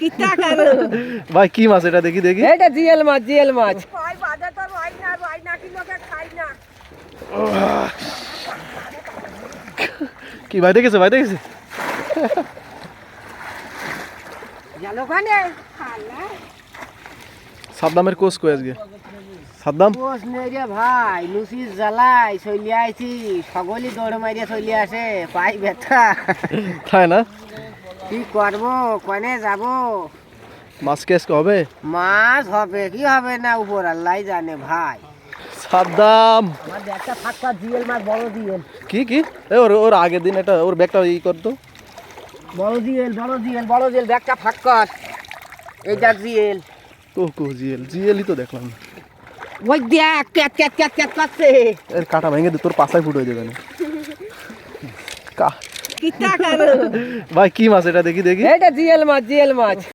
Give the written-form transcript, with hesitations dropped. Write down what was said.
কিতা করো ভাই কি মাছ এটা দেখি দেখি এটা জিএল মাছ কই বাজার তো ভাই না কি লোকে খাই না কি ভাই দেখেছে গেল কানে খালা সাদ্দামের কোচ কই আজকে সাদ্দাম কোষ নেই রে ভাই লুচি জ্বালাই চলি আইছি সকলই দৌড় মারিয়া চলি আসে পাই ব্যথা তাই না কি করবো কনে যাব মাছ কি আজকে হবে মাছ হবে কি হবে না উপর আল্লাহ জানে ভাই সাদ্দাম আমার ব্যাগটা ফাঁকা জিএল মাছ বড় জিএল কি এ ওর আগের দিন এটা ওর ব্যাগটা ই করতো বড় জিএল ব্যাগটা ফাঁক কর এইটা জিএল কো জিএলই তো দেখলাম না। ওই দেখ ক্যাট করছে এর কাটা ভেঙে দে তোর পাছায় ফুট হয়ে যাবে না কিতা করো ভাই কি মাছ এটা দেখি দেখি এটা জিএল মাছ